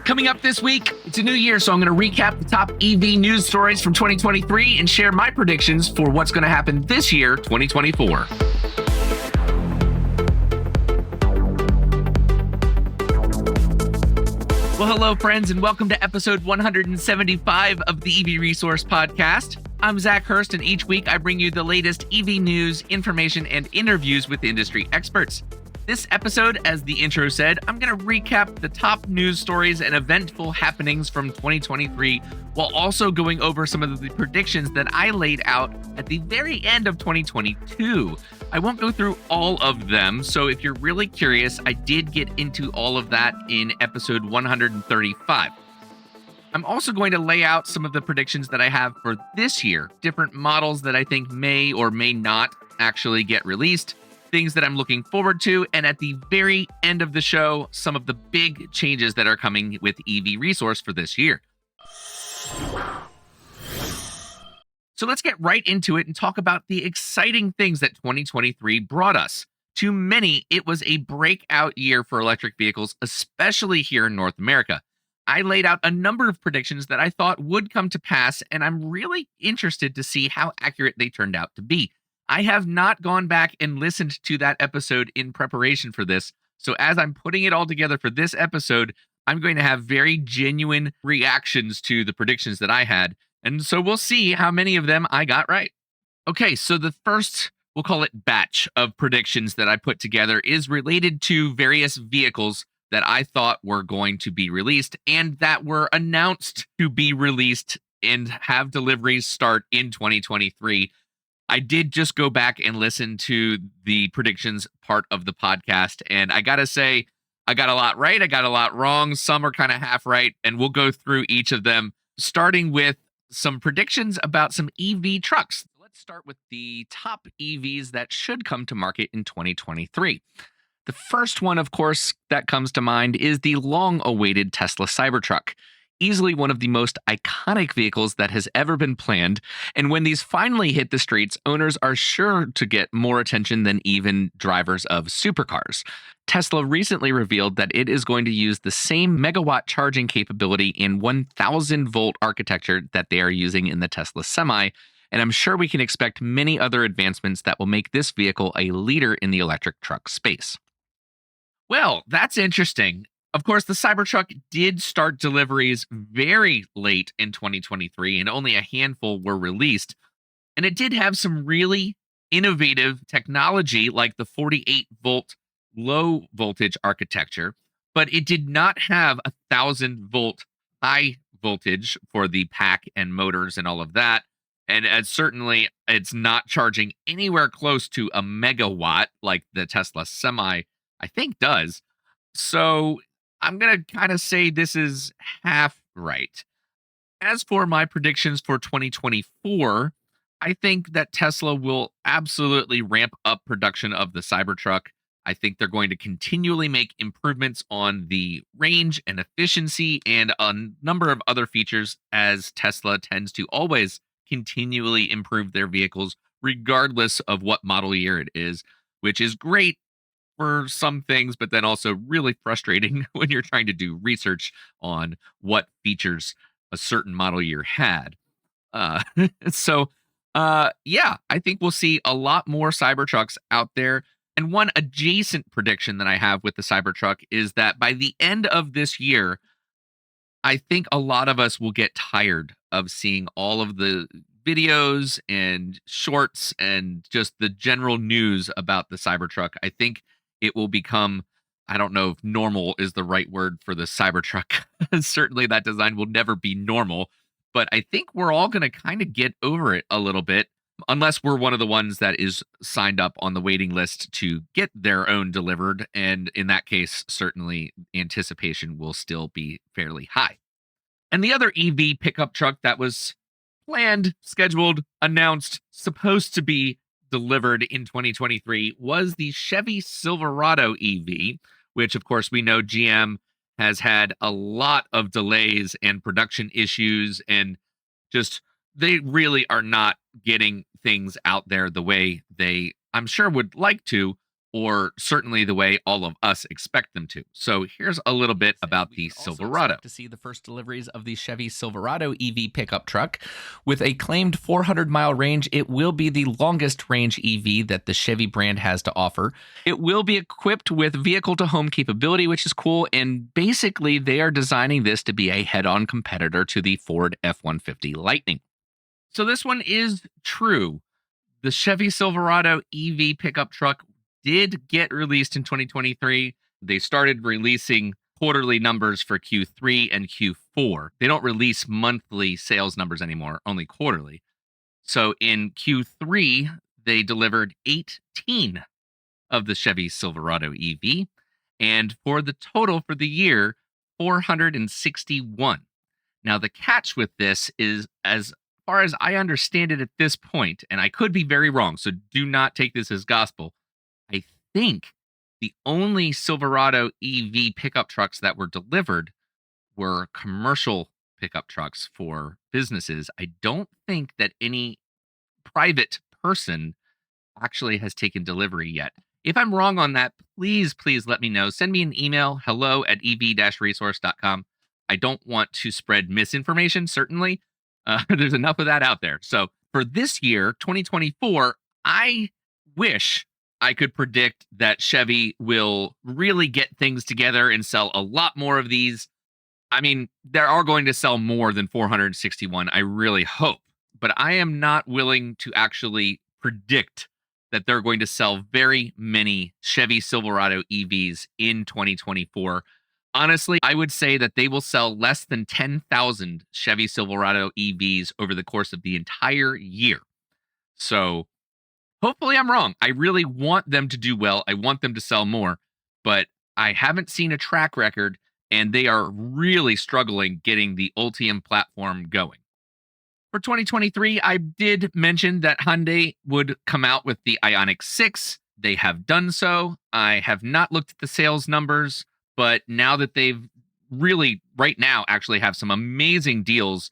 Coming up this week, it's a new year, so I'm going to recap the top EV news stories from 2023 and share my predictions for what's going to happen this year, 2024. Well, hello, friends, and welcome to episode 175 of the EV Resource Podcast. I'm Zach Hurst, and each week I bring you the latest EV news, information, and interviews with industry experts. This episode, as the intro said, I'm going to recap the top news stories and eventful happenings from 2023, while also going over some of the predictions that I laid out at the very end of 2022. I won't go through all of them, so if you're really curious, I did get into all of that in episode 135. I'm also going to lay out some of the predictions that I have for this year, different models that I think may or may not actually get released, things that I'm looking forward to, and at the very end of the show, some of the big changes that are coming with EV Resource for this year. So let's get right into it and talk about the exciting things that 2023 brought us. To many, it was a breakout year for electric vehicles, especially here in North America. I laid out a number of predictions that I thought would come to pass, and I'm really interested to see how accurate they turned out to be. I have not gone back and listened to that episode in preparation for this, so as I'm putting it all together for this episode, I'm going to have very genuine reactions to the predictions that I had, and so we'll see how many of them I got right. Okay, so the first, we'll call it batch of predictions that I put together is related to various vehicles that I thought were going to be released and that were announced to be released and have deliveries start in 2023. I did just go back and listen to the predictions part of the podcast, and I gotta say, I got a lot right, I got a lot wrong, some are kind of half right, and we'll go through each of them, starting with some predictions about some EV trucks. Let's start with the top EVs that should come to market in 2023. The first one, of course, that comes to mind is the long-awaited Tesla Cybertruck. Easily one of the most iconic vehicles that has ever been planned, and when these finally hit the streets, owners are sure to get more attention than even drivers of supercars. Tesla recently revealed that it is going to use the same megawatt charging capability and 1,000-volt architecture that they are using in the Tesla Semi, and I'm sure we can expect many other advancements that will make this vehicle a leader in the electric truck space. Well, that's interesting. Of course, the Cybertruck did start deliveries very late in 2023, and only a handful were released. And it did have some really innovative technology like the 48-volt low voltage architecture, but it did not have 1,000-volt high voltage for the pack and motors and all of that. And certainly, it's not charging anywhere close to a megawatt like the Tesla Semi, I think, does. So I'm going to kind of say this is half right. As for my predictions for 2024, I think that Tesla will absolutely ramp up production of the Cybertruck. I think they're going to continually make improvements on the range and efficiency and a number of other features, as Tesla tends to always continually improve their vehicles, regardless of what model year it is, which is great for some things, but then also really frustrating when you're trying to do research on what features a certain model year had. Yeah, I think we'll see a lot more Cybertrucks out there. And one adjacent prediction that I have with the Cybertruck is that by the end of this year, I think a lot of us will get tired of seeing all of the videos and shorts and just the general news about the Cybertruck. I think it will become, I don't know if normal is the right word for the Cybertruck. Certainly that design will never be normal, but I think we're all going to kind of get over it a little bit, unless we're one of the ones that is signed up on the waiting list to get their own delivered. And in that case, certainly anticipation will still be fairly high. And the other EV pickup truck that was planned, scheduled, announced, supposed to be delivered in 2023 was the Chevy Silverado EV, which of course we know GM has had a lot of delays and production issues, and just they really are not getting things out there the way they, I'm sure, would like to, or certainly the way all of us expect them to. So here's a little bit about We the can also Silverado. expect to see the first deliveries of the Chevy Silverado EV pickup truck. With a claimed 400-mile range, it will be the longest range EV that the Chevy brand has to offer. It will be equipped with vehicle-to-home capability, which is cool, and basically they are designing this to be a head-on competitor to the Ford F-150 Lightning. So this one is true. The Chevy Silverado EV pickup truck did get released in 2023. They started releasing quarterly numbers for Q3 and Q4. They don't release monthly sales numbers anymore, only quarterly. So in Q3, they delivered 18 of the Chevy Silverado EV. And for the total for the year, 461. Now, the catch with this is, as far as I understand it at this point, and I could be very wrong, so do not take this as gospel. I think the only Silverado EV pickup trucks that were delivered were commercial pickup trucks for businesses. I don't think that any private person actually has taken delivery yet. If I'm wrong on that, please let me know. Send me an email, hello@ev-resource.com. I don't want to spread misinformation, certainly. There's enough of that out there. So for this year, 2024, I wish I could predict that Chevy will really get things together and sell a lot more of these. I mean, there are going to sell more than 461. I really hope. But I am not willing to actually predict that they're going to sell very many Chevy Silverado EVs in 2024. Honestly, I would say that they will sell less than 10,000 Chevy Silverado EVs over the course of the entire year. So hopefully I'm wrong. I really want them to do well. I want them to sell more, but I haven't seen a track record, and they are really struggling getting the Ultium platform going. For 2023, I did mention that Hyundai would come out with the Ioniq 6. They have done so. I have not looked at the sales numbers, but now that they've really, right now, actually have some amazing deals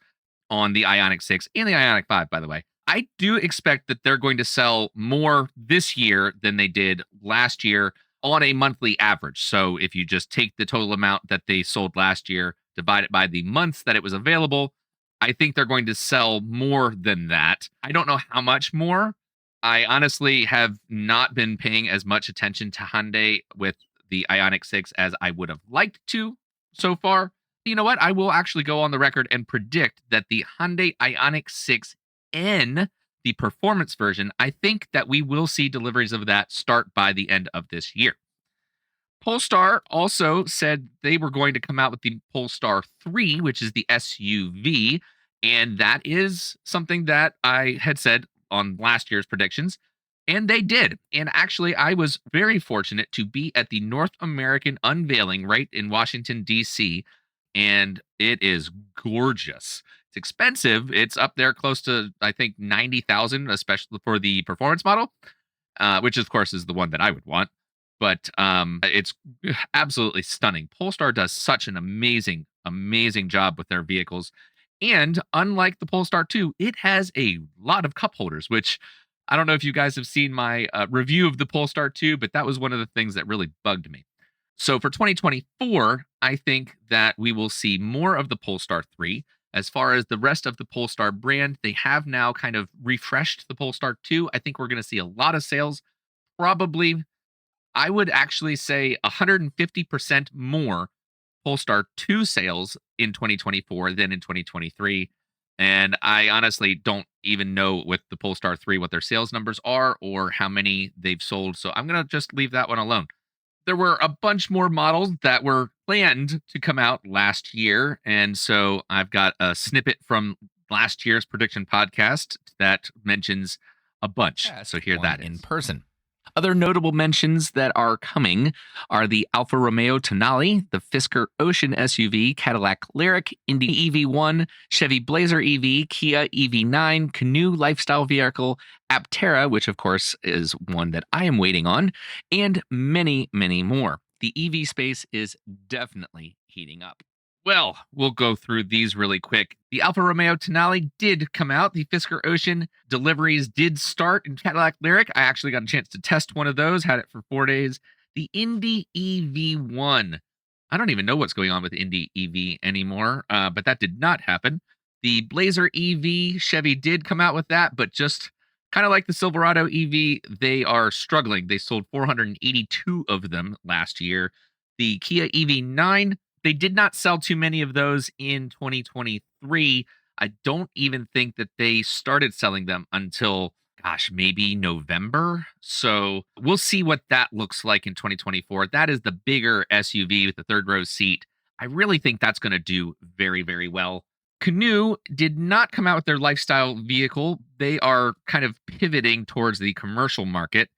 on the Ioniq 6 and the Ioniq 5, by the way. I do expect that they're going to sell more this year than they did last year on a monthly average. So if you just take the total amount that they sold last year, divide it by the months that it was available, I think they're going to sell more than that. I don't know how much more. I honestly have not been paying as much attention to Hyundai with the Ioniq 6 as I would have liked to so far. You know what? I will actually go on the record and predict that the Hyundai Ioniq 6N, the performance version, I think that we will see deliveries of that start by the end of this year. Polestar also said they were going to come out with the Polestar 3, which is the SUV. And that is something that I had said on last year's predictions. And they did. And actually, I was very fortunate to be at the North American unveiling right in Washington, D.C. And it is gorgeous. It's expensive. It's up there close to, I think, 90,000, especially for the performance model, which, of course, is the one that I would want. But it's absolutely stunning. Polestar does such an amazing job with their vehicles. And unlike the Polestar 2, it has a lot of cup holders, which I don't know if you guys have seen my review of the Polestar 2, but that was one of the things that really bugged me. So for 2024, I think that we will see more of the Polestar 3. As far as the rest of the Polestar brand, they have now kind of refreshed the Polestar 2. I think we're going to see a lot of sales, probably, I would actually say 150% more Polestar 2 sales in 2024 than in 2023. And I honestly don't even know with the Polestar 3 what their sales numbers are or how many they've sold. So I'm going to just leave that one alone. There were a bunch more models that were planned to come out last year. And so I've got a snippet from last year's prediction podcast that mentions a bunch. So here that is. In person. Other notable mentions that are coming are the Alfa Romeo Tonale, the Fisker Ocean SUV, Cadillac Lyriq, Indy EV1, Chevy Blazer EV, Kia EV9, Canoe lifestyle vehicle, Aptera, which of course is one that I am waiting on, and many more. The EV space is definitely heating up. Well, we'll go through these really quick. The Alfa Romeo Tonale did come out. The Fisker Ocean deliveries did start in Cadillac Lyric. I actually got a chance to test one of those, had it for 4 days. The Indy EV1. I don't even know what's going on with Indy EV anymore, but that did not happen. The Blazer EV, Chevy did come out with that, but just kind of like the Silverado EV, they are struggling. They sold 482 of them last year. The Kia EV9, they did not sell too many of those in 2023. I don't even think that they started selling them until, gosh, maybe November. So we'll see what that looks like in 2024. That is the bigger SUV with the third row seat. I really think that's going to do very, very well. Canoe did not come out with their lifestyle vehicle. They are kind of pivoting towards the commercial market.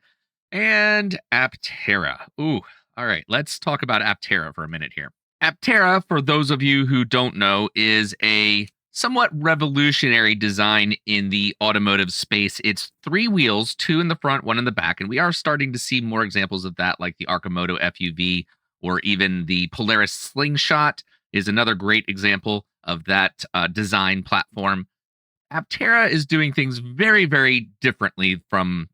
And Aptera. Ooh, all right. Let's talk about Aptera for a minute here. Aptera, for those of you who don't know, is a somewhat revolutionary design in the automotive space. It's three wheels, two in the front, one in the back. And we are starting to see more examples of that, like the Arcimoto FUV or even the Polaris Slingshot is another great example of that design platform. Aptera is doing things very, very differently from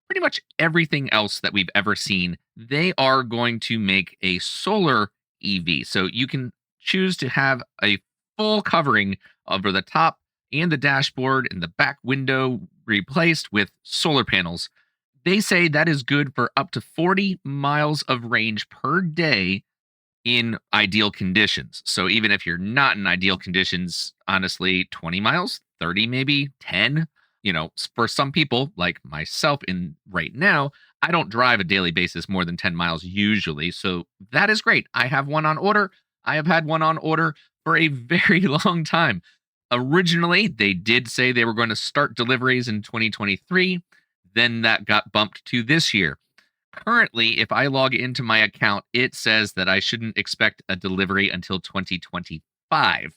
pretty much everything else that we've ever seen. They are going to make a solar EV. So you can choose to have a full covering over the top and the dashboard and the back window replaced with solar panels. They say that is good for up to 40 miles of range per day in ideal conditions. So even if you're not in ideal conditions, honestly, 20 miles, 30 maybe, 10, for some people like myself in right now, I don't drive a daily basis more than 10 miles usually. So that is great. I have one on order. I have had one on order for a very long time. Originally, they did say they were going to start deliveries in 2023. Then that got bumped to this year. Currently, if I log into my account, it says that I shouldn't expect a delivery until 2025,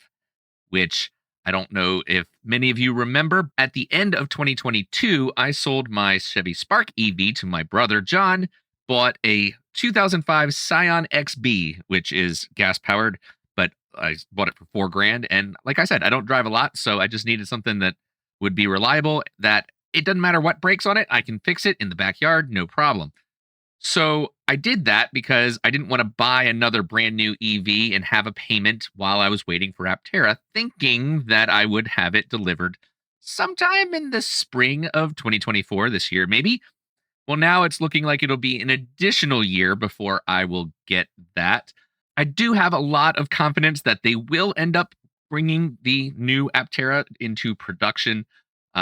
which I don't know if many of you remember. At the end of 2022, I sold my Chevy Spark EV to my brother John, bought a 2005 Scion XB, which is gas powered, but I bought it for $4,000. And like I said, I don't drive a lot, so I just needed something that would be reliable, that it doesn't matter what breaks on it, I can fix it in the backyard, no problem. So I did that because I didn't want to buy another brand new EV and have a payment while I was waiting for Aptera, thinking that I would have it delivered sometime in the spring of 2024, this year, maybe. Well, now it's looking like it'll be an additional year before I will get that. I do have a lot of confidence that they will end up bringing the new Aptera into production.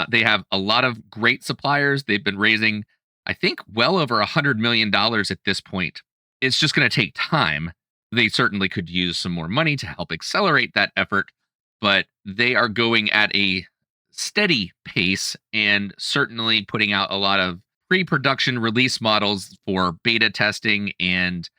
They have a lot of great suppliers. They've been raising, I think, well over $100 million at this point. It's just going to take time. They certainly could use some more money to help accelerate that effort, but they are going at a steady pace and certainly putting out a lot of pre-production release models for beta testing. And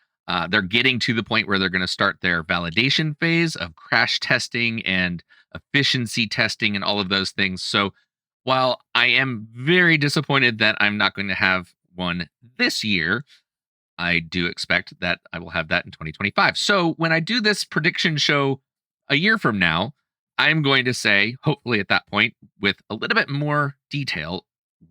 they're getting to the point where they're going to start their validation phase of crash testing and efficiency testing and all of those things. So while I am very disappointed that I'm not going to have one this year, I do expect that I will have that in 2025. So when I do this prediction show a year from now, I'm going to say, hopefully at that point, with a little bit more detail,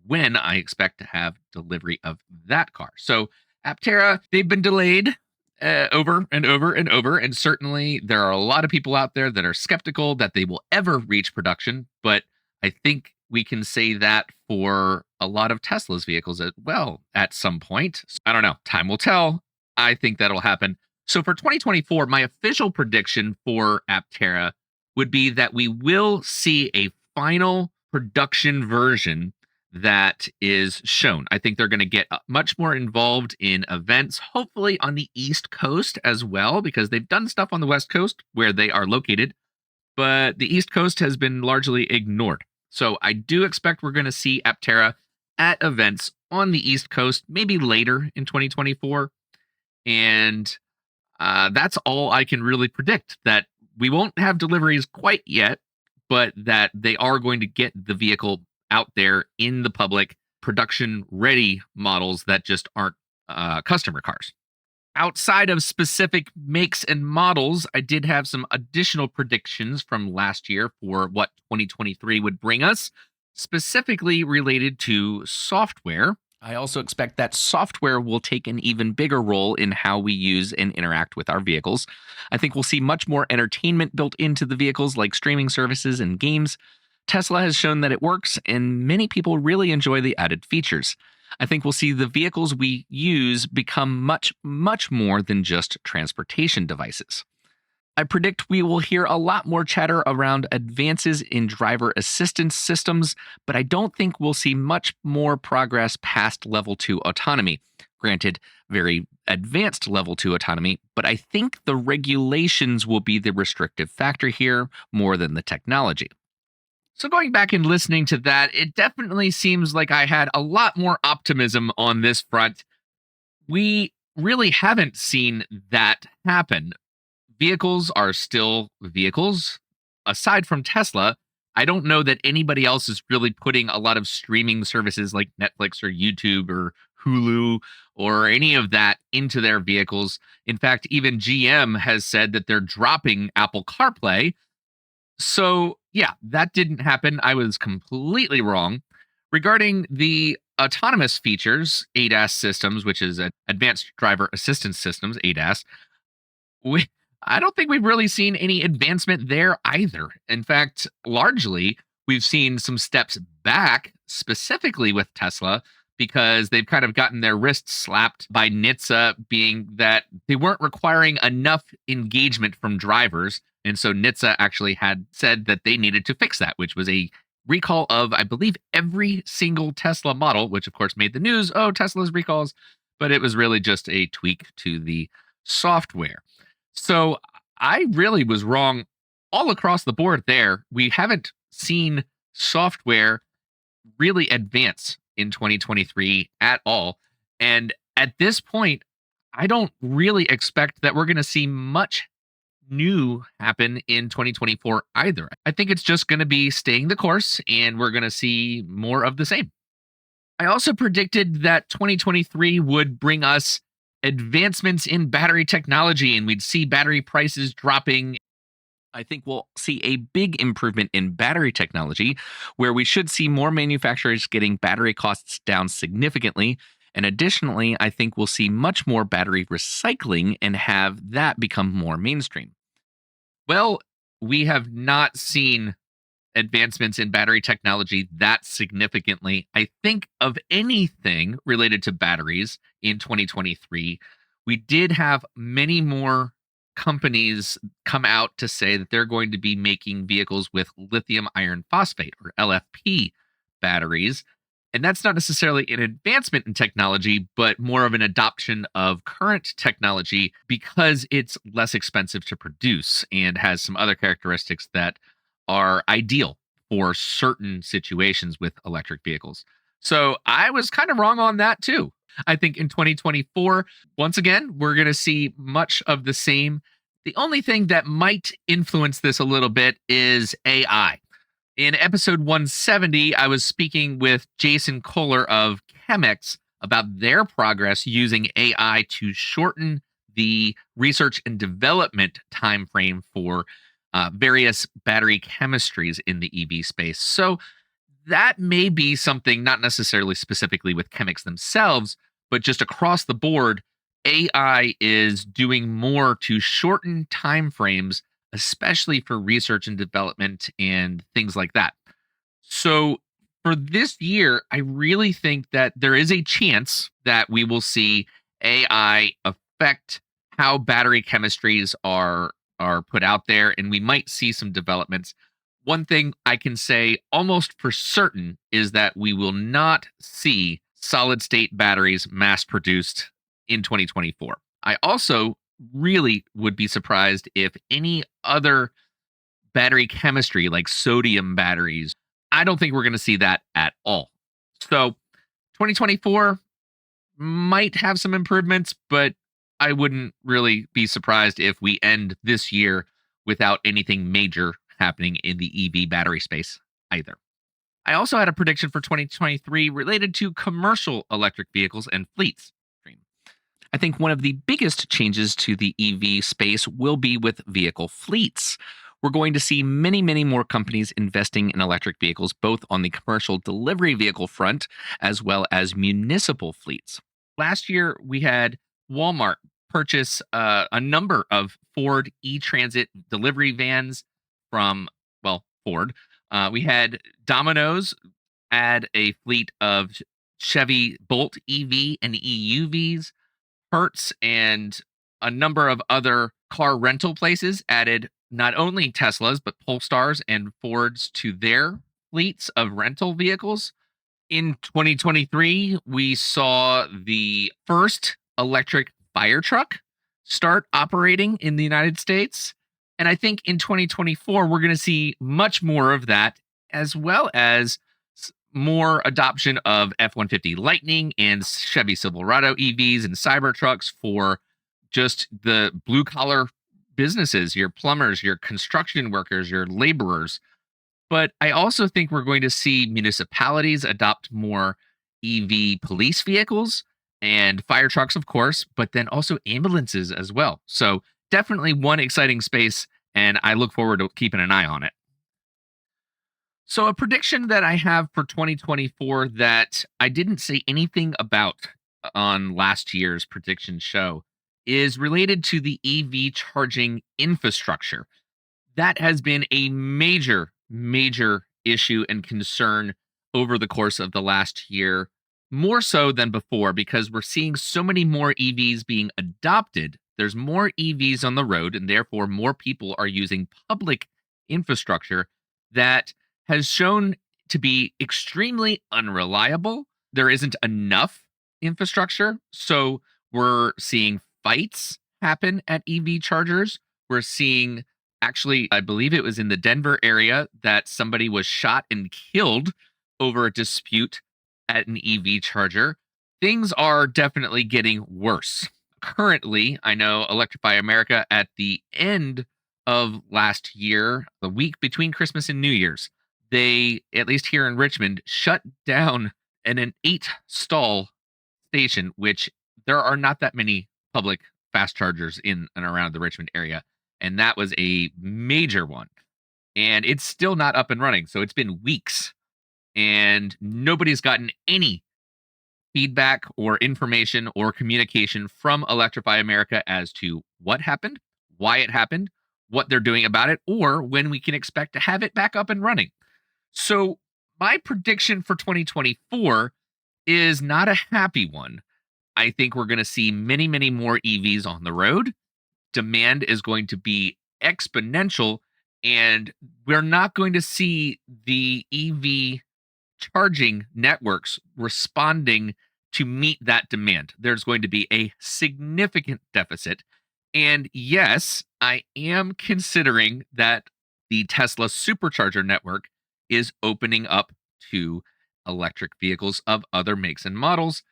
when I expect to have delivery of that car. So Aptera, they've been delayed over and over and over. And certainly there are a lot of people out there that are skeptical that they will ever reach production. But I think we can say that for a lot of Tesla's vehicles as well at some point. I don't know. Time will tell. I think that'll happen. So for 2024, my official prediction for Aptera would be that we will see a final production version that is shown. I think they're going to get much more involved in events, hopefully on the East Coast as well, because they've done stuff on the West Coast where they are located, but the East Coast has been largely ignored. So I do expect we're going to see Aptera at events on the East Coast, maybe later in 2024. And that's all I can really predict, that we won't have deliveries quite yet, but that they are going to get the vehicle out there in the public, production ready models that just aren't customer cars. Outside of specific makes and models, I did have some additional predictions from last year for what 2023 would bring us, specifically related to software. I also expect that software will take an even bigger role in how we use and interact with our vehicles. I think we'll see much more entertainment built into the vehicles, like streaming services and games. Tesla has shown that it works, and many people really enjoy the added features. I think we'll see the vehicles we use become much, much more than just transportation devices. I predict we will hear a lot more chatter around advances in driver assistance systems, but I don't think we'll see much more progress past level 2 autonomy. Granted, very advanced level 2 autonomy, but I think the regulations will be the restrictive factor here more than the technology. So, going back and listening to that, it definitely seems like I had a lot more optimism on this front. We really haven't seen that happen. Vehicles are still vehicles. Aside from Tesla, I don't know that anybody else is really putting a lot of streaming services like Netflix or YouTube or Hulu or any of that into their vehicles. In fact, even GM has said that they're dropping Apple CarPlay. So, yeah, that didn't happen. I was completely wrong. Regarding the autonomous features, ADAS systems, which is Advanced Driver Assistance Systems, ADAS, we, I don't think we've really seen any advancement there either. In fact, largely, we've seen some steps back, specifically with Tesla, because they've kind of gotten their wrists slapped by NHTSA, being that they weren't requiring enough engagement from drivers. And so NHTSA actually had said that they needed to fix that, which was a recall of, I believe, every single Tesla model, which of course made the news. Oh, Tesla's recalls. But it was really just a tweak to the software. So I really was wrong all across the board there. We haven't seen software really advance in 2023 at all. And at this point, I don't really expect that we're going to see much new happen in 2024 either. I think it's just going to be staying the course and we're going to see more of the same. I also predicted that 2023 would bring us advancements in battery technology and we'd see battery prices dropping. I think we'll see a big improvement in battery technology where we should see more manufacturers getting battery costs down significantly. And additionally, I think we'll see much more battery recycling and have that become more mainstream. Well, we have not seen advancements in battery technology that significantly. I think of anything related to batteries in 2023, we did have many more companies come out to say that they're going to be making vehicles with lithium iron phosphate or LFP batteries. And that's not necessarily an advancement in technology, but more of an adoption of current technology because it's less expensive to produce and has some other characteristics that are ideal for certain situations with electric vehicles. So I was kind of wrong on that too. I think in 2024, once again, we're going to see much of the same. The only thing that might influence this a little bit is AI. In episode 170, I was speaking with Jason Kohler of Chemex about their progress using AI to shorten the research and development timeframe for various battery chemistries in the EV space. So that may be something not necessarily specifically with Chemex themselves, but just across the board, AI is doing more to shorten timeframes, especially for research and development and things like that. So for this year, I really think that there is a chance that we will see AI affect how battery chemistries are put out there, and we might see some developments. One thing I can say almost for certain is that we will not see solid state batteries mass produced in 2024. I also really would be surprised if any other battery chemistry like sodium batteries, I don't think we're going to see that at all. So 2024 might have some improvements, but I wouldn't really be surprised if we end this year without anything major happening in the EV battery space either. I also had a prediction for 2023 related to commercial electric vehicles and fleets. I think one of the biggest changes to the EV space will be with vehicle fleets. We're going to see many, many more companies investing in electric vehicles, both on the commercial delivery vehicle front as well as municipal fleets. Last year, we had Walmart purchase a number of Ford e Transit delivery vans from, well, Ford. We had Domino's add a fleet of Chevy Bolt EV and EUVs. Hertz and a number of other car rental places added not only Teslas, but Polestars and Fords to their fleets of rental vehicles. In 2023, we saw the first electric fire truck start operating in the United States. And I think in 2024, we're going to see much more of that, as well as more adoption of F 150 Lightning and Chevy Silverado EVs and Cybertrucks for just the blue collar businesses, your plumbers, your construction workers, your laborers. But I also think we're going to see municipalities adopt more EV police vehicles and fire trucks, of course, but then also ambulances as well. So definitely one exciting space, and I look forward to keeping an eye on it. So, a prediction that I have for 2024 that I didn't say anything about on last year's prediction show is related to the EV charging infrastructure. That has been a major, major issue and concern over the course of the last year, more so than before, because we're seeing so many more EVs being adopted. There's more EVs on the road, and therefore more people are using public infrastructure that has shown to be extremely unreliable. There isn't enough infrastructure. So we're seeing fights happen at EV chargers. We're seeing, actually, I believe it was in the Denver area that somebody was shot and killed over a dispute at an EV charger. Things are definitely getting worse. Currently, I know Electrify America at the end of last year, the week between Christmas and New Year's, they, at least here in Richmond, shut down an 8 stall station, which there are not that many public fast chargers in and around the Richmond area. And that was a major one. And it's still not up and running. So it's been weeks and nobody's gotten any feedback or information or communication from Electrify America as to what happened, why it happened, what they're doing about it, or when we can expect to have it back up and running. So, my prediction for 2024 is not a happy one. I think we're going to see many, many more EVs on the road. Demand is going to be exponential, and we're not going to see the EV charging networks responding to meet that demand. There's going to be a significant deficit. And yes, I am considering that the Tesla supercharger network is opening up to electric vehicles of other makes and models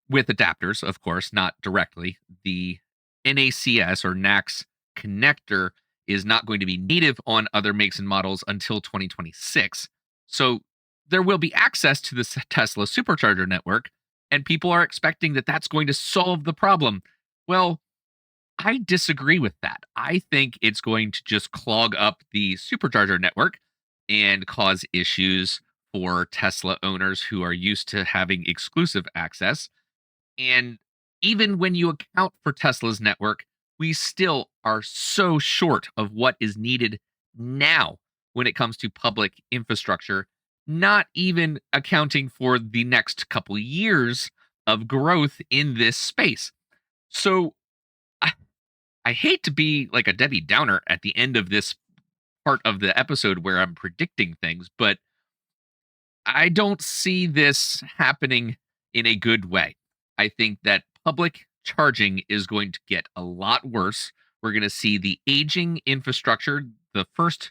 with adapters, of course, not directly. The NACS or NACS connector is not going to be native on other makes and models until 2026. So there will be access to the Tesla supercharger network, and people are expecting that that's going to solve the problem. Well, I disagree with that. I think it's going to just clog up the supercharger network and cause issues for Tesla owners who are used to having exclusive access. And even when you account for Tesla's network, we still are so short of what is needed now when it comes to public infrastructure, not even accounting for the next couple years of growth in this space. So I hate to be like a Debbie Downer at the end of this part of the episode where I'm predicting things, but I don't see this happening in a good way. I think that public charging is going to get a lot worse. We're going to see the aging infrastructure, the first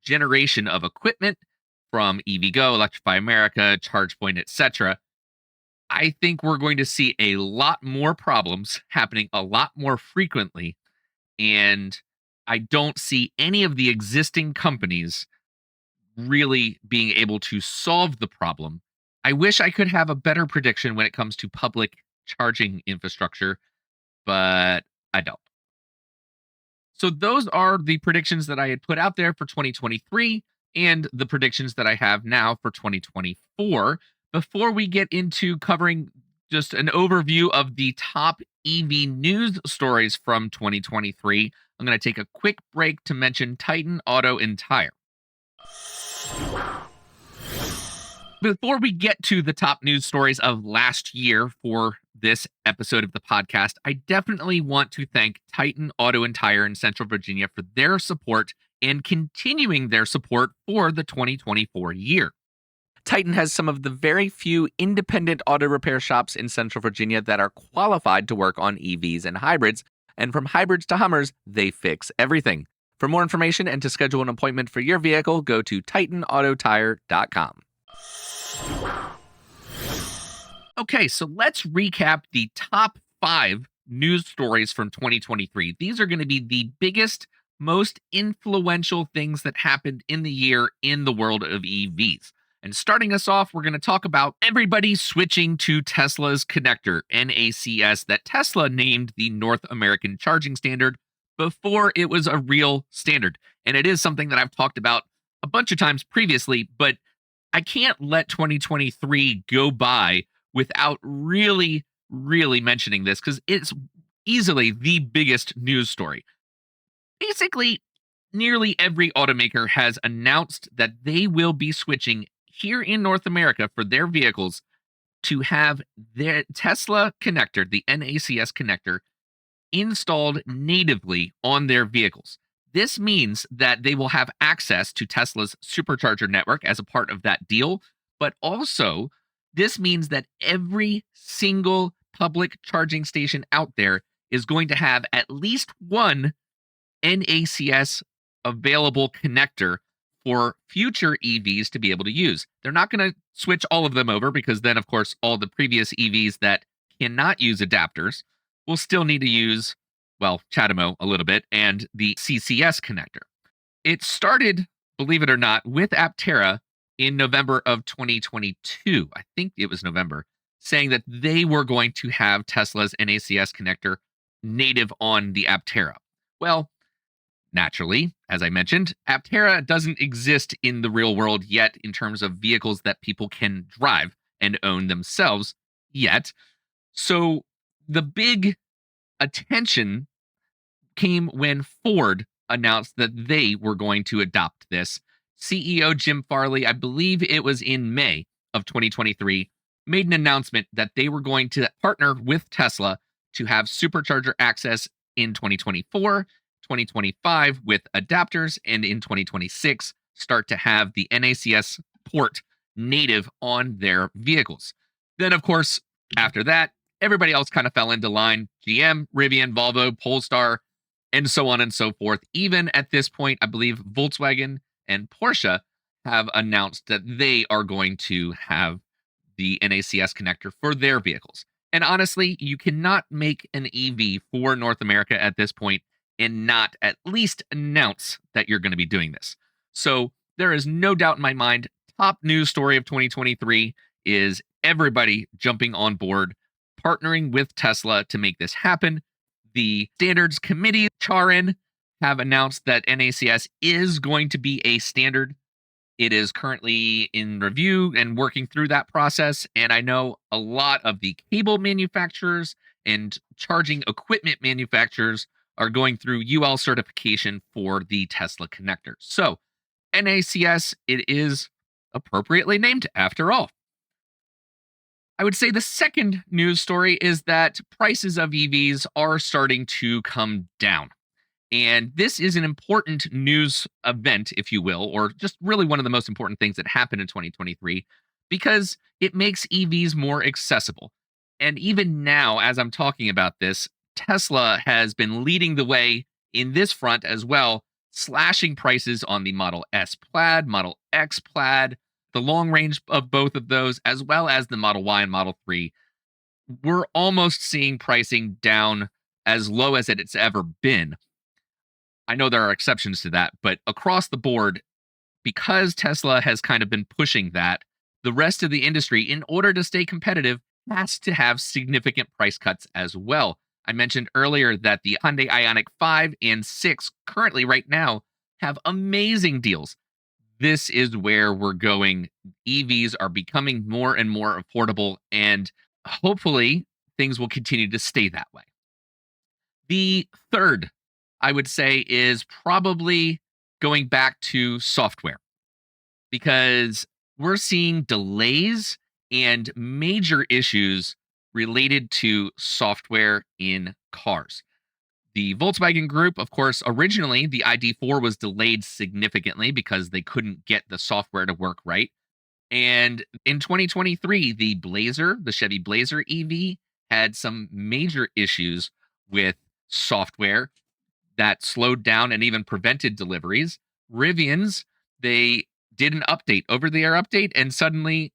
generation of equipment from EVgo, Electrify America, ChargePoint, etc. I think we're going to see a lot more problems happening a lot more frequently. And I don't see any of the existing companies really being able to solve the problem. I wish I could have a better prediction when it comes to public charging infrastructure, but I don't. So those are the predictions that I had put out there for 2023 and the predictions that I have now for 2024. Before we get into covering just an overview of the top EV news stories from 2023, I'm going to take a quick break to mention Titan Auto and Tire. Before we get to the top news stories of last year for this episode of the podcast, I definitely want to thank Titan Auto and Tire in Central Virginia for their support and continuing their support for the 2024 year. Titan has some of the very few independent auto repair shops in Central Virginia that are qualified to work on EVs and hybrids, and from hybrids to Hummers, they fix everything. For more information and to schedule an appointment for your vehicle, go to titanautotire.com. Okay, so let's recap the top 5 news stories from 2023. These are going to be the biggest, most influential things that happened in the year in the world of EVs. And starting us off, we're going to talk about everybody switching to Tesla's connector, NACS, that Tesla named the North American Charging Standard before it was a real standard. And it is something that I've talked about a bunch of times previously, but I can't let 2023 go by without really mentioning this because it's easily the biggest news story. Basically, nearly every automaker has announced that they will be switching here in North America for their vehicles to have their Tesla connector, the NACS connector, installed natively on their vehicles. This means that they will have access to Tesla's supercharger network as a part of that deal, but also this means that every single public charging station out there is going to have at least one NACS available connector for future EVs to be able to use. They're not going to switch all of them over because then, of course, all the previous EVs that cannot use adapters will still need to use, well, CHAdeMO a little bit and the CCS connector. It started, believe it or not, with Aptera in November of 2022. I think it was November, saying that they were going to have Tesla's NACS connector native on the Aptera. Well, naturally, as I mentioned, Aptera doesn't exist in the real world yet in terms of vehicles that people can drive and own themselves yet. So the big attention came when Ford announced that they were going to adopt this. CEO Jim Farley, I believe it was in May of 2023, made an announcement that they were going to partner with Tesla to have supercharger access in 2024, 2025 with adapters, and in 2026 start to have the NACS port native on their vehicles. Then, of course, after that, everybody else kind of fell into line. GM, Rivian, Volvo, Polestar, and so on and so forth. Even at this point, I believe Volkswagen and Porsche have announced that they are going to have the NACS connector for their vehicles. And honestly, you cannot make an EV for North America at this point and not at least announce that you're going to be doing this. So there is no doubt in my mind, top news story of 2023 is everybody jumping on board, partnering with Tesla to make this happen. The Standards Committee, CHARN, have announced that NACS is going to be a standard. It is currently in review and working through that process. And I know a lot of the cable manufacturers and charging equipment manufacturers are going through UL certification for the Tesla connector. So NACS, it is appropriately named after all. I would say the second news story is that prices of EVs are starting to come down. And this is an important news event, if you will, or just really one of the most important things that happened in 2023, because it makes EVs more accessible. And even now, as I'm talking about this, Tesla has been leading the way in this front as well, slashing prices on the Model S Plaid, Model X Plaid, the long range of both of those, as well as the Model Y and Model 3. We're almost seeing pricing down as low as it's ever been. I know there are exceptions to that, but across the board, because Tesla has kind of been pushing that, the rest of the industry, in order to stay competitive, has to have significant price cuts as well. I mentioned earlier that the Hyundai Ioniq 5 and 6 currently right now have amazing deals. This is where we're going. EVs are becoming more and more affordable, and hopefully things will continue to stay that way. The third, I would say, is probably going back to software because we're seeing delays and major issues related to software in cars. The Volkswagen Group, of course, originally the ID4 was delayed significantly because they couldn't get the software to work right. And in 2023, the Chevy Blazer EV, had some major issues with software that slowed down and even prevented deliveries. Rivians, they did an update, over the air update, and suddenly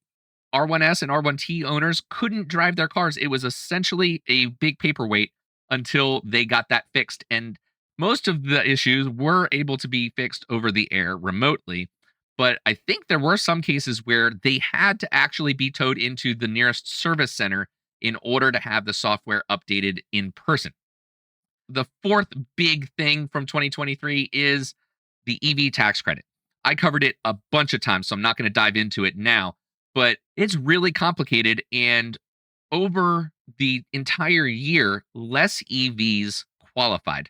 R1S and R1T owners couldn't drive their cars. It was essentially a big paperweight until they got that fixed. And most of the issues were able to be fixed over the air remotely. But I think there were some cases where they had to actually be towed into the nearest service center in order to have the software updated in person. The fourth big thing from 2023 is the EV tax credit. I covered it a bunch of times, so I'm not going to dive into it now, but it's really complicated. And over the entire year, less EVs qualified.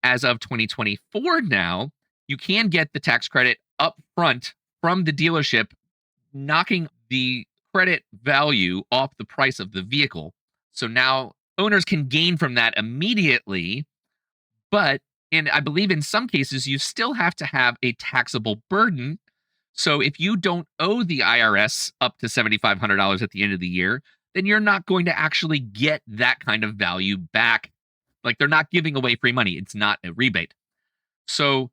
As of 2024 now, you can get the tax credit up front from the dealership, knocking the credit value off the price of the vehicle. So now owners can gain from that immediately, but and I believe in some cases you still have to have a taxable burden. So if you don't owe the IRS up to $7,500 at the end of the year, then you're not going to actually get that kind of value back. Like they're not giving away free money. It's not a rebate. So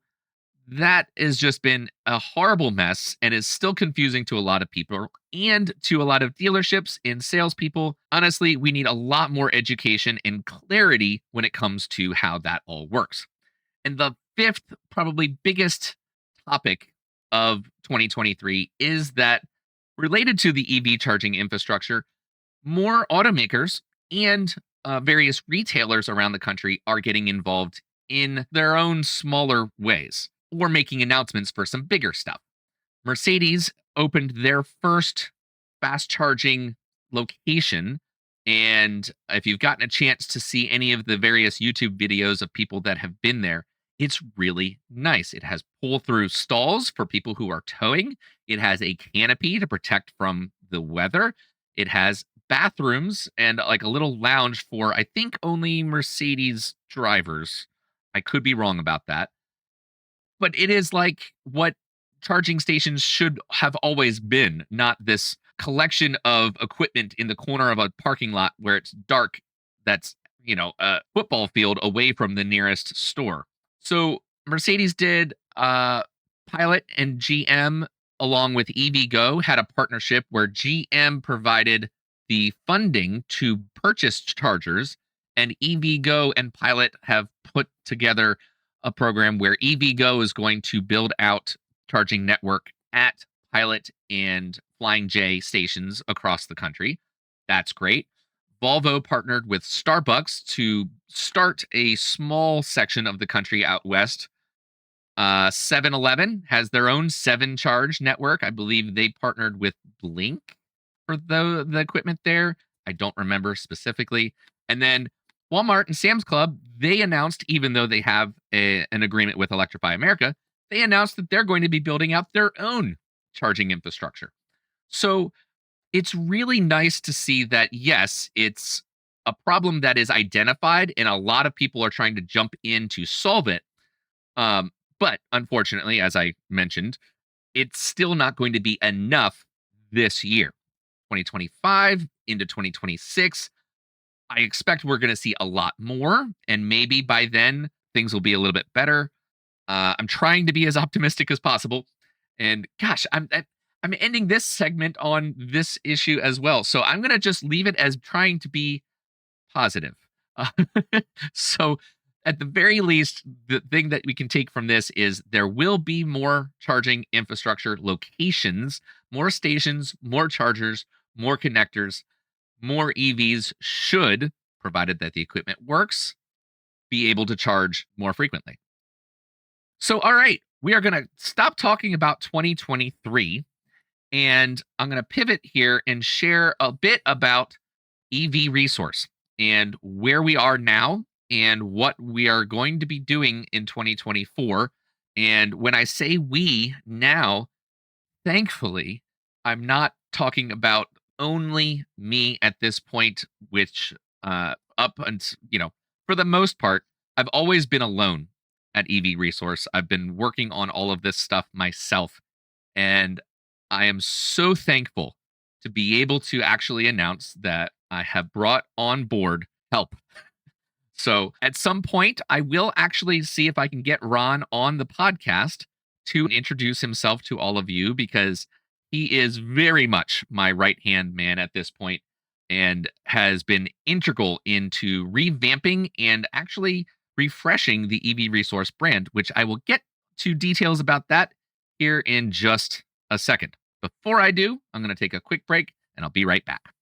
that has just been a horrible mess and is still confusing to a lot of people and to a lot of dealerships and salespeople. Honestly, we need a lot more education and clarity when it comes to how that all works. And the fifth, probably biggest topic of 2023 is that related to the EV charging infrastructure, more automakers and various retailers around the country are getting involved in their own smaller ways or making announcements for some bigger stuff. Mercedes opened their first fast charging location. And if you've gotten a chance to see any of the various YouTube videos of people that have been there, it's really nice. It has pull through stalls for people who are towing, it has a canopy to protect from the weather, it has bathrooms and like a little lounge for, I think, only Mercedes drivers. I could be wrong about that, but it is like what charging stations should have always been, not this collection of equipment in the corner of a parking lot where it's dark. That's, a football field away from the nearest store. So Mercedes did Pilot, and GM along with EVgo had a partnership where GM provided the funding to purchase chargers, and EVgo and Pilot have put together a program where EVgo is going to build out charging network at Pilot and Flying J stations across the country. That's great. Volvo partnered with Starbucks to start a small section of the country out west. 7-Eleven has their own 7 charge network. I believe they partnered with Blink for the equipment there. I don't remember specifically. And then Walmart and Sam's Club, they announced, even though they have an agreement with Electrify America, they announced that they're going to be building out their own charging infrastructure. So it's really nice to see that, yes, it's a problem that is identified and a lot of people are trying to jump in to solve it. But unfortunately, as I mentioned, it's still not going to be enough this year. 2025 into 2026, I expect we're going to see a lot more. And maybe by then, things will be a little bit better. I'm trying to be as optimistic as possible. And gosh, I'm ending this segment on this issue as well. So I'm going to just leave it as trying to be positive. Uh, so at the very least, the thing that we can take from this is there will be more charging infrastructure locations, more stations, more chargers, more connectors, more EVs should provided that the equipment works, be able to charge more frequently. So, all right, we are going to stop talking about 2023 and I'm going to pivot here and share a bit about EV resource and where we are now and what we are going to be doing in 2024. And when I say we now, thankfully, I'm not talking about only me at this point, which up and for the most part, I've always been alone at EV Resource. I've been working on all of this stuff myself, and I am so thankful to be able to actually announce that I have brought on board help. So at some point, I will actually see if I can get Ron on the podcast to introduce himself to all of you because he is very much my right hand man at this point and has been integral into revamping and actually refreshing the EV Resource brand, which I will get to details about that here in just a second. Before I do, I'm going to take a quick break and I'll be right back.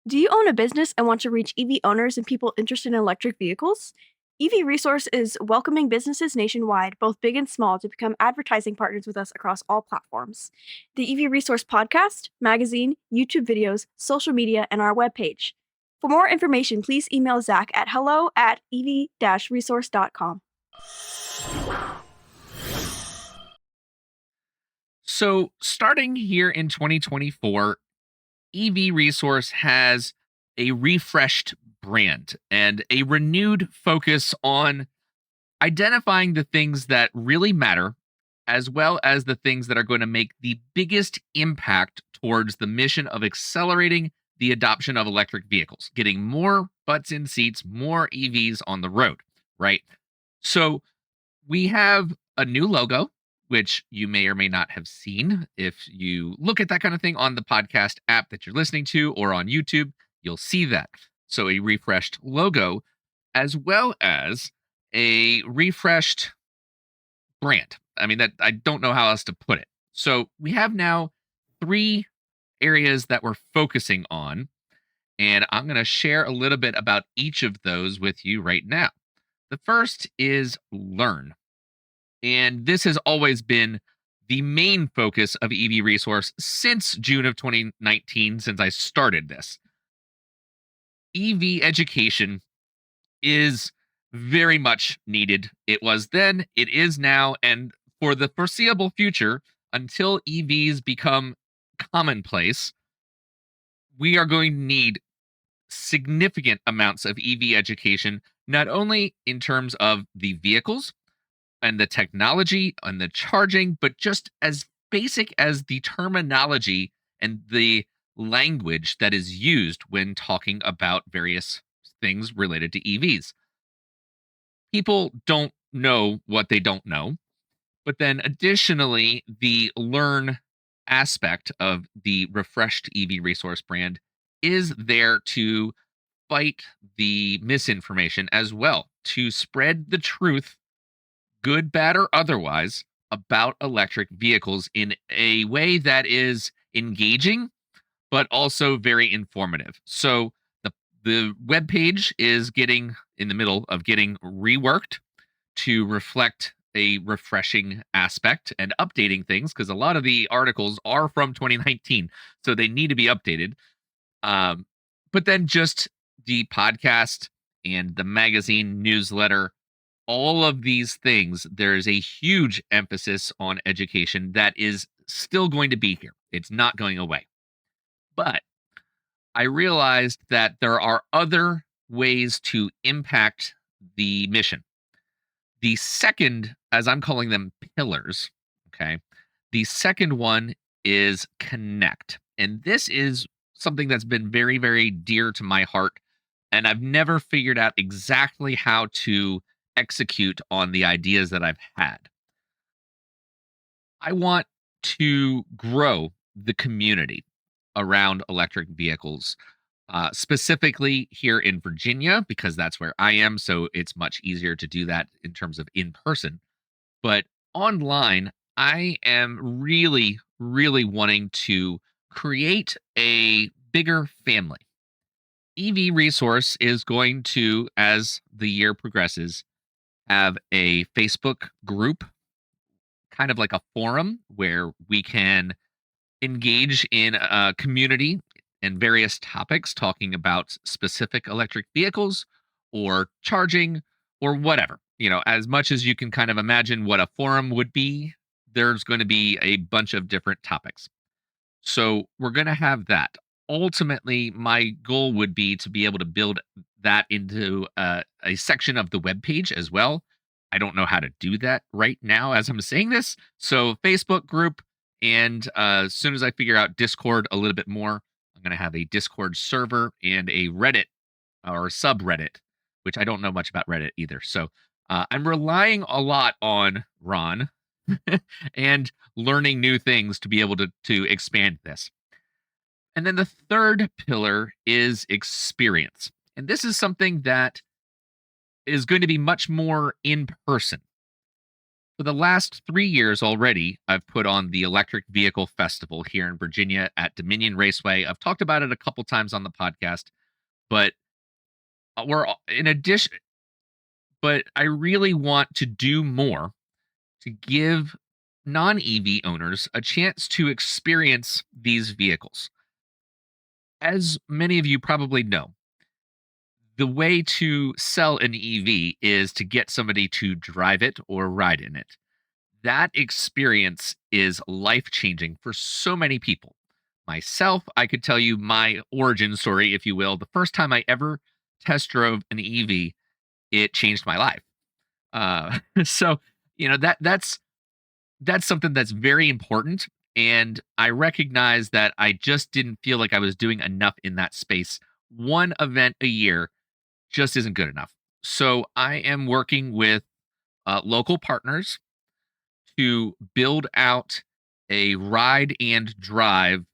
Do you own a business and want to reach EV owners and people interested in electric vehicles? EV Resource is welcoming businesses nationwide, both big and small, to become advertising partners with us across all platforms. The EV Resource podcast, magazine, YouTube videos, social media, and our webpage. For more information, please email Zach at hello@ev-resource.com. So, starting here in 2024, EV Resource has a refreshed brand and a renewed focus on identifying the things that really matter, as well as the things that are going to make the biggest impact towards the mission of accelerating the adoption of electric vehicles, getting more butts in seats, more EVs on the road, right? So, we have a new logo, which you may or may not have seen. If you look at that kind of thing on the podcast app that you're listening to or on YouTube, you'll see that. So, a refreshed logo, as well as a refreshed brand. I mean, that I don't know how else to put it. So, we have now 3 areas that we're focusing on, and I'm going to share a little bit about each of those with you right now. The first is learn. And this has always been the main focus of EV Resource since June of 2019, since I started this. EV education is very much needed. It was then, it is now, and for the foreseeable future, until EVs become commonplace, we are going to need significant amounts of EV education, not only in terms of the vehicles, and the technology and the charging, but just as basic as the terminology and the language that is used when talking about various things related to EVs. People don't know what they don't know. But then additionally, the learn aspect of the refreshed EV Resource brand is there to fight the misinformation as well, to spread the truth, good, bad, or otherwise, about electric vehicles in a way that is engaging, but also very informative. So the webpage is getting in the middle of getting reworked to reflect a refreshing aspect and updating things because a lot of the articles are from 2019, so they need to be updated. But then just the podcast and the magazine newsletter, all of these things, there's a huge emphasis on education that is still going to be here. It's not going away. But I realized that there are other ways to impact the mission. The second, as I'm calling them pillars, okay, the second one is connect. And this is something that's been very, very dear to my heart. And I've never figured out exactly how to execute on the ideas that I've had. I want to grow the community around electric vehicles, specifically here in Virginia, because that's where I am. So it's much easier to do that in terms of in person. But online, I am really, really wanting to create a bigger family. EV Resource is going to, as the year progresses, have a Facebook group, kind of like a forum where we can engage in a community and various topics talking about specific electric vehicles or charging or whatever. As much as you can kind of imagine what a forum would be, there's going to be a bunch of different topics. So we're going to have that. Ultimately, my goal would be to be able to build that into a section of the web page as well. I don't know how to do that right now as I'm saying this. So Facebook group, and as soon as I figure out Discord a little bit more, I'm going to have a Discord server and a Reddit or subreddit, which I don't know much about Reddit either. So I'm relying a lot on Ron and learning new things to be able to expand this. And then the third pillar is experience. And this is something that is going to be much more in person. For the last 3 years already, I've put on the Electric Vehicle Festival here in Virginia at Dominion Raceway. I've talked about it a couple times on the podcast, but in addition, but I really want to do more to give non EV owners a chance to experience these vehicles. As many of you probably know, the way to sell an EV is to get somebody to drive it or ride in it. That experience is life changing for so many people. Myself, I could tell you my origin story, if you will. The first time I ever test drove an EV, it changed my life. So that's something that's very important. And I recognize that I just didn't feel like I was doing enough in that space. One event a year just isn't good enough. So I am working with local partners to build out a ride and drive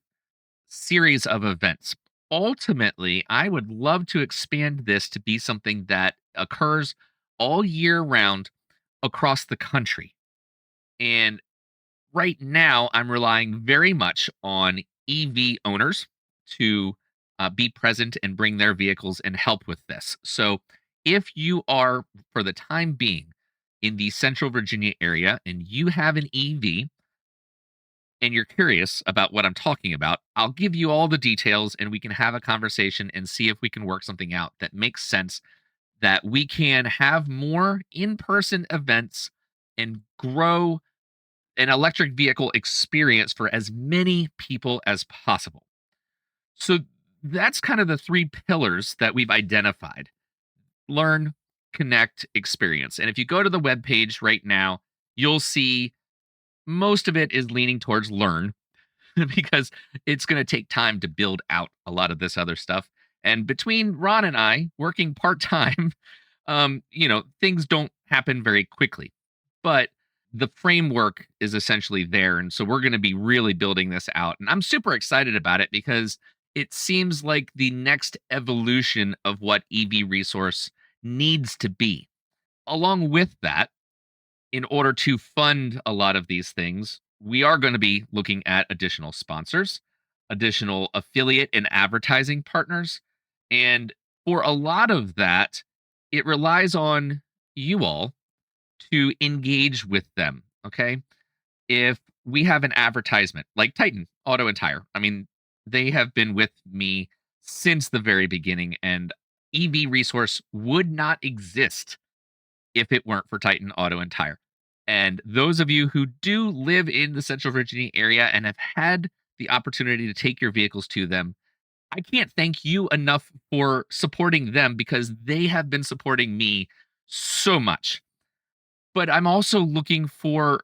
series of events. Ultimately, I would love to expand this to be something that occurs all year round across the country. And right now, I'm relying very much on EV owners to be present and bring their vehicles and help with this. So, if you are, for the time being, in the Central Virginia area and you have an EV and you're curious about what I'm talking about, I'll give you all the details and we can have a conversation and see if we can work something out that makes sense, that we can have more in person events and grow an electric vehicle experience for as many people as possible. So that's kind of the three pillars that we've identified: learn, connect, experience. And if you go to the webpage right now, you'll see most of it is leaning towards learn because it's going to take time to build out a lot of this other stuff. And between Ron and I working part time, things don't happen very quickly. But the framework is essentially there. And so we're going to be really building this out. And I'm super excited about it because it seems like the next evolution of what EV Resource needs to be. Along with that, in order to fund a lot of these things, we are going to be looking at additional sponsors, additional affiliate and advertising partners. And for a lot of that, it relies on you all to engage with them. Okay. If we have an advertisement like Titan Auto and Tire, I mean, they have been with me since the very beginning, and EV Resource would not exist if it weren't for Titan Auto and Tire. And those of you who do live in the Central Virginia area and have had the opportunity to take your vehicles to them, I can't thank you enough for supporting them because they have been supporting me so much. But I'm also looking for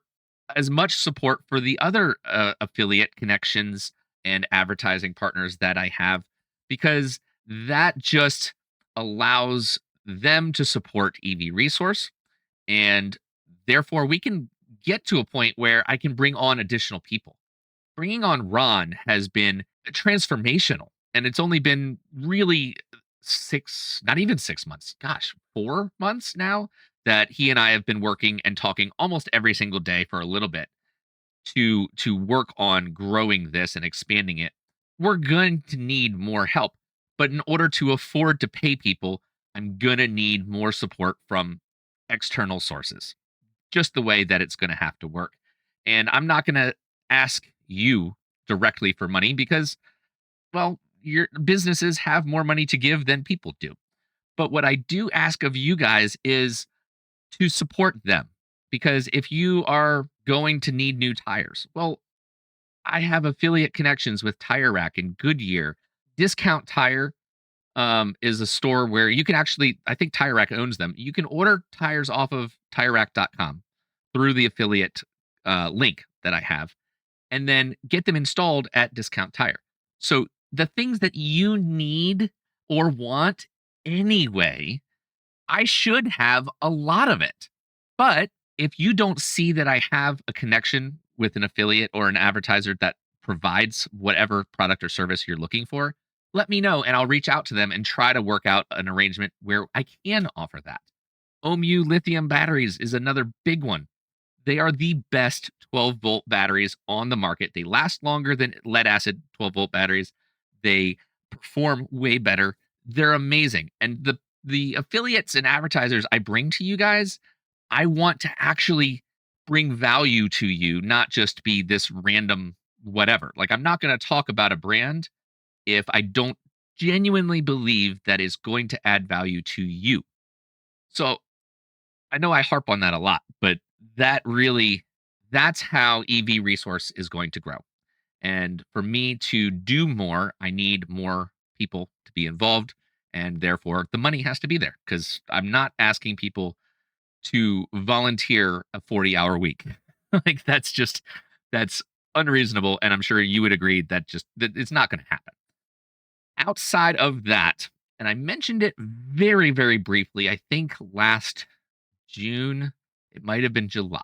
as much support for the other affiliate connections and advertising partners that I have, because that just allows them to support EV Resource. And therefore, we can get to a point where I can bring on additional people. Bringing on Ron has been transformational, and it's only been really not even 6 months, gosh, 4 months now that he and I have been working and talking almost every single day for a little bit to work on growing this and expanding it we're going to need more help. But in order to afford to pay people, I'm going to need more support from external sources, just the way that it's going to have to work. And I'm not going to ask you directly for money because, well, your businesses have more money to give than people do. But what I do ask of you guys is to support them. Because if you are going to need new tires, well, I have affiliate connections with Tire Rack and Goodyear. Discount Tire is a store where you can actually, I think Tire Rack owns them. You can order tires off of tirerack.com through the affiliate link that I have, and then get them installed at Discount Tire. So the things that you need or want anyway, I should have a lot of it. But if you don't see that I have a connection with an affiliate or an advertiser that provides whatever product or service you're looking for, let me know and I'll reach out to them and try to work out an arrangement where I can offer that. OMU lithium batteries is another big one. They are the best 12-volt batteries on the market. They last longer than lead acid 12-volt batteries. They perform way better. They're amazing. And the affiliates and advertisers I bring to you guys, I want to actually bring value to you, not just be this random whatever. Like, I'm not going to talk about a brand if I don't genuinely believe that is going to add value to you. So I know I harp on that a lot, but that's how EV resource is going to grow. And for me to do more, I need more people to be involved. And therefore, the money has to be there because I'm not asking people to volunteer a 40-hour week. Like, that's unreasonable. And I'm sure you would agree that it's not going to happen. Outside of that, and I mentioned it very, very briefly, I think last June, it might have been July.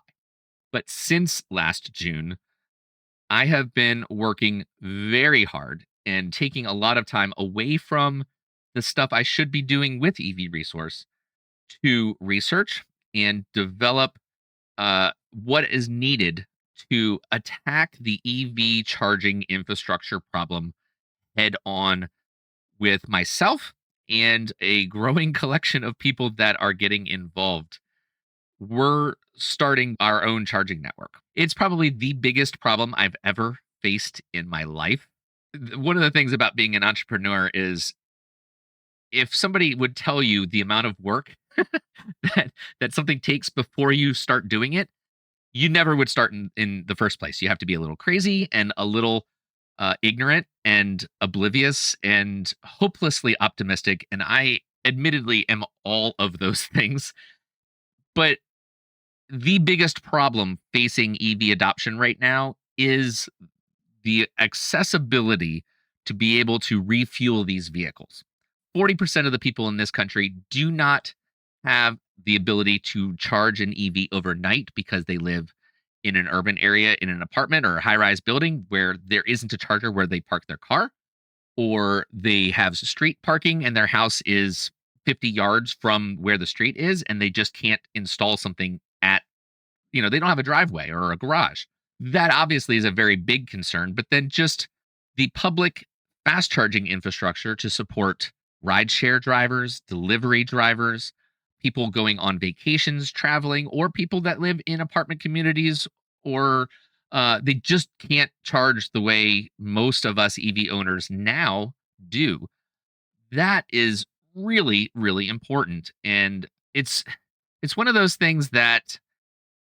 But since last June, I have been working very hard and taking a lot of time away from the stuff I should be doing with EV Resource to research and develop what is needed to attack the EV charging infrastructure problem head on with myself and a growing collection of people that are getting involved. We're starting our own charging network. It's probably the biggest problem I've ever faced in my life. One of the things about being an entrepreneur is if somebody would tell you the amount of work that something takes before you start doing it, you never would start in the first place. You have to be a little crazy and a little ignorant and oblivious and hopelessly optimistic. And I admittedly am all of those things. But the biggest problem facing EV adoption right now is the accessibility to be able to refuel these vehicles. 40% of the people in this country do not have the ability to charge an EV overnight because they live in an urban area in an apartment or a high rise building where there isn't a charger where they park their car, or they have street parking and their house is 50 yards from where the street is and they just can't install something at, they don't have a driveway or a garage. That obviously is a very big concern, but then just the public fast charging infrastructure to support rideshare drivers, delivery drivers, people going on vacations, traveling, or people that live in apartment communities, or they just can't charge the way most of us EV owners now do. That is really, really important. And it's one of those things that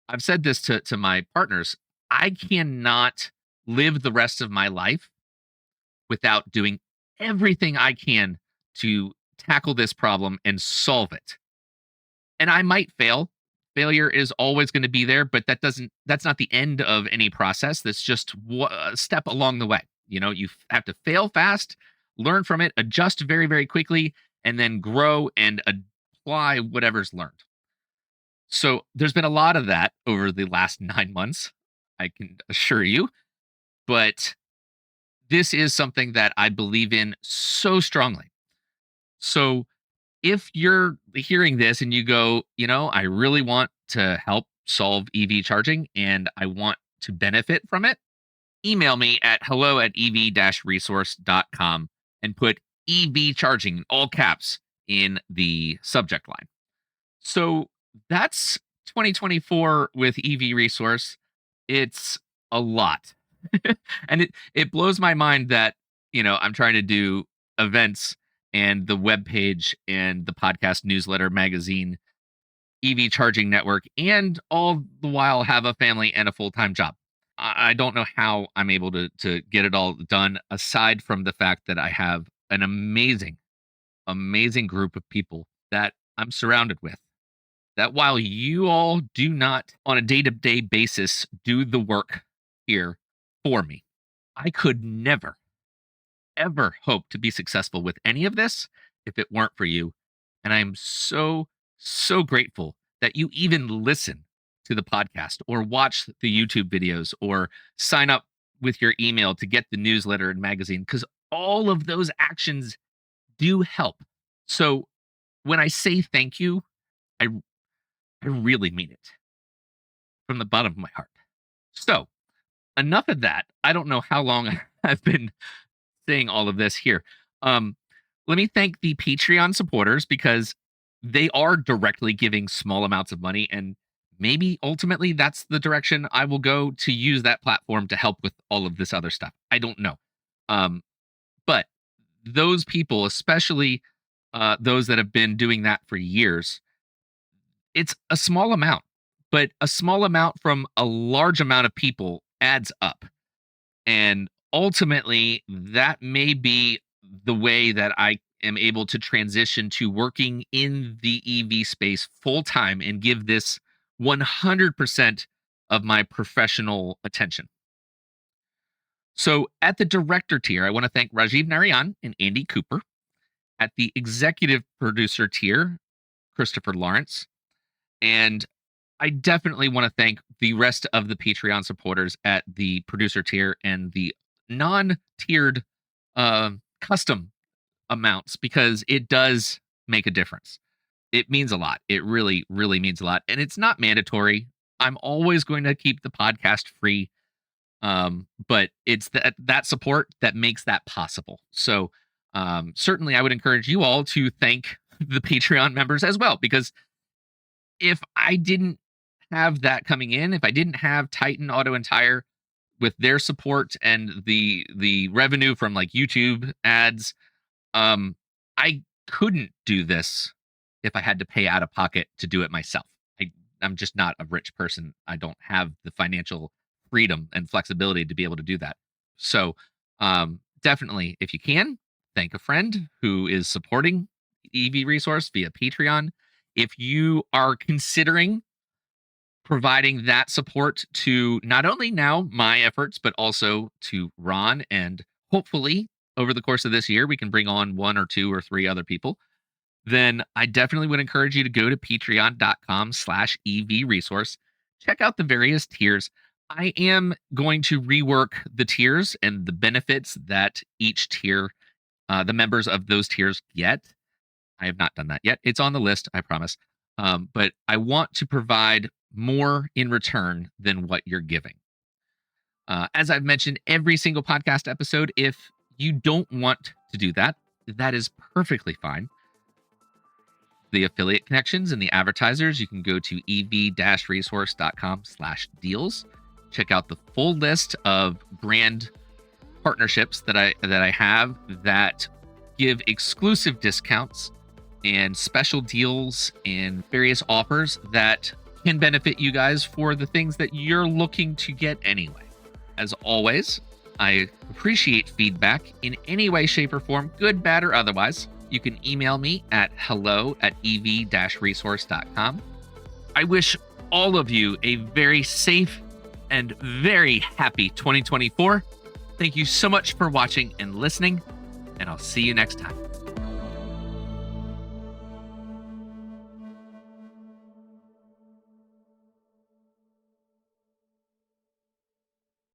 I've said this to my partners. I cannot live the rest of my life without doing everything I can to tackle this problem and solve it. And I might fail. Failure is always going to be there, but that's not the end of any process. That's just a step along the way. You have to fail fast, learn from it, adjust very, very quickly, and then grow and apply whatever's learned. So there's been a lot of that over the last 9 months, I can assure you. But this is something that I believe in so strongly. So if you're hearing this and you go, I really want to help solve EV charging and I want to benefit from it, email me at hello@ev-resource.com and put EV charging in all caps in the subject line. So that's 2024 with EV Resource. It's a lot. And it blows my mind that, I'm trying to do events and the webpage and the podcast newsletter magazine, EV charging network, and all the while have a family and a full-time job. I don't know how I'm able to get it all done, aside from the fact that I have an amazing, amazing group of people that I'm surrounded with. That while you all do not on a day-to-day basis do the work here for me, I could never, ever hope to be successful with any of this if it weren't for you. And I'm so, so grateful that you even listen to the podcast or watch the YouTube videos or sign up with your email to get the newsletter and magazine, because all of those actions do help. So when I say thank you, I, I really mean it from the bottom of my heart. So enough of that. I don't know how long I've been saying all of this here. Let me thank the Patreon supporters, because they are directly giving small amounts of money, and maybe ultimately that's the direction I will go, to use that platform to help with all of this other stuff. I don't know. But those people, especially those that have been doing that for years, it's a small amount, but a small amount from a large amount of people adds up. And ultimately, that may be the way that I am able to transition to working in the EV space full time and give this 100% of my professional attention. So at the director tier, I want to thank Rajiv Narayan and Andy Cooper. At the executive producer tier, Christopher Lawrence. And I definitely want to thank the rest of the Patreon supporters at the producer tier and the non-tiered custom amounts, because it does make a difference. It means a lot. It really, really means a lot. And it's not mandatory. I'm always going to keep the podcast free. But it's that support that makes that possible. So certainly I would encourage you all to thank the Patreon members as well, because if I didn't have that coming in, if I didn't have Titan Auto and Tire with their support and the revenue from like YouTube ads, I couldn't do this if I had to pay out of pocket to do it myself. I'm just not a rich person. I don't have the financial freedom and flexibility to be able to do that. So definitely, if you can, thank a friend who is supporting EV Resource via Patreon. If you are considering providing that support to not only now my efforts, but also to Ron, and hopefully over the course of this year, we can bring on 1 or 2 or 3 other people, then I definitely would encourage you to go to patreon.com/EV Resource. Check out the various tiers. I am going to rework the tiers and the benefits that each tier, the members of those tiers get. I have not done that yet. It's on the list, I promise. But I want to provide more in return than what you're giving. As I've mentioned every single podcast episode, if you don't want to do that, that is perfectly fine. The affiliate connections and the advertisers, you can go to ev-resource.com/deals. Check out the full list of brand partnerships that I have that give exclusive discounts and special deals and various offers that can benefit you guys for the things that you're looking to get anyway. As always, I appreciate feedback in any way, shape, or form, good, bad, or otherwise. You can email me at hello@ev-resource.com. I wish all of you a very safe and very happy 2024. Thank you so much for watching and listening, and I'll see you next time.